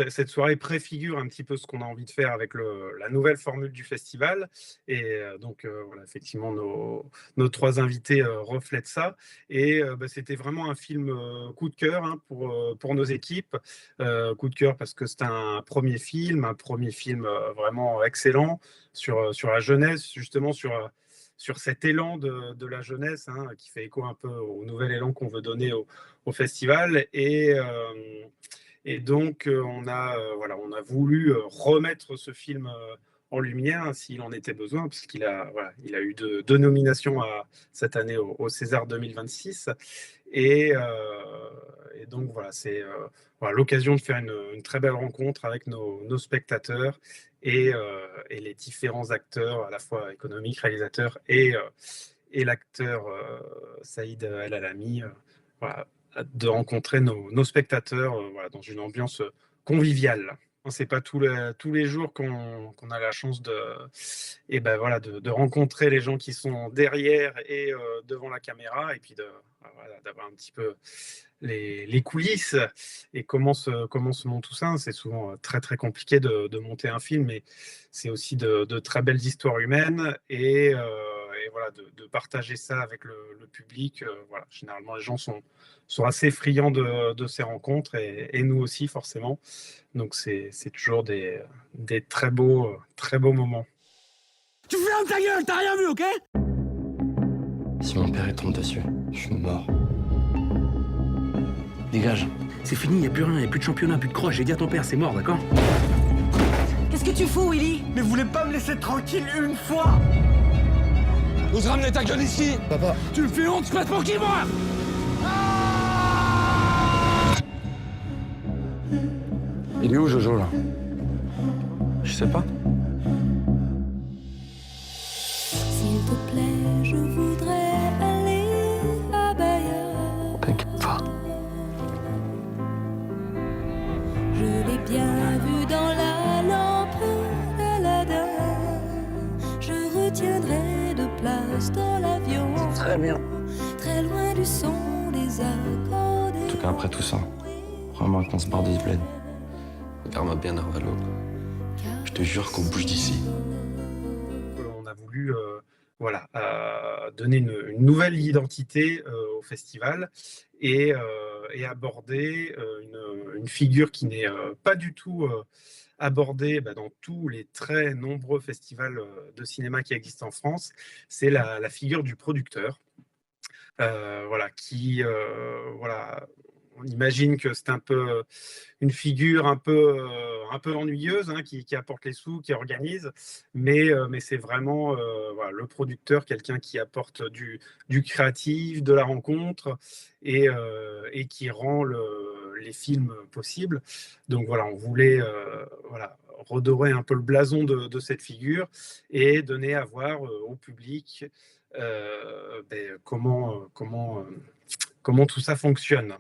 cette soirée préfigure un petit peu ce qu'on a envie de faire avec la nouvelle formule du festival. Et donc, voilà, effectivement, nos trois invités reflètent ça. Et c'était vraiment un film coup de cœur, hein, pour nos équipes. Coup de cœur parce que c'est un premier film vraiment excellent sur la jeunesse, justement sur cet élan de la jeunesse, hein, qui fait écho un peu au nouvel élan qu'on veut donner au festival. Et donc, on a voulu remettre ce film en lumière, hein, s'il en était besoin, puisqu'il a eu deux nominations cette année au César 2026. Et, et donc, voilà, c'est l'occasion de faire une très belle rencontre avec nos spectateurs et les différents acteurs, à la fois économiques, réalisateurs et l'acteur Saïd El Alami. Voilà, de rencontrer nos spectateurs voilà, dans une ambiance conviviale. C'est pas tous les jours qu'on a la chance de rencontrer les gens qui sont derrière et devant la caméra, et puis d'avoir un petit peu les coulisses et comment se monte tout ça. C'est souvent très très compliqué de monter un film, mais c'est aussi de très belles histoires humaines, et voilà, de partager ça avec le public. Voilà, généralement, les gens sont assez friands de ces rencontres, et nous aussi, forcément. Donc, c'est toujours des très beaux moments. Tu fermes ta gueule, t'as rien vu, ok? Si mon père il tombe dessus, je suis mort. Dégage. C'est fini, y a plus rien, y a plus de championnat, plus de croche. J'ai dit à ton père, c'est mort, d'accord? Qu'est-ce que tu fous, Willy? Mais vous voulez pas me laisser tranquille une fois? Ose ramener ta gueule ici. Papa, Tu me fais honte, je passe pour qui, moi? Il est où Jojo là? Je sais pas. S'il te plaît, je voudrais aller à Bayeux. T'inquiète pas. Je l'ai bien vu dans la lampe d'Aladin. Je retiendrai de place dans l'avion. Très bien. Très loin du son des accordéons. En tout cas, après tout ça, vraiment qu'on se barre de ce bled. Regarde-moi bien, Narvalo. Je te jure qu'on bouge d'ici. On a voulu donner une nouvelle identité au festival, et aborder une figure qui n'est pas du tout abordée dans tous les très nombreux festivals de cinéma qui existent en France. C'est la figure du producteur. On imagine que c'est un peu une figure un peu ennuyeuse, hein, qui apporte les sous, qui organise, mais c'est vraiment le producteur, quelqu'un qui apporte du créatif, de la rencontre, et qui rend les films possibles. Donc voilà, on voulait redorer un peu le blason de cette figure et donner à voir au public comment tout ça fonctionne.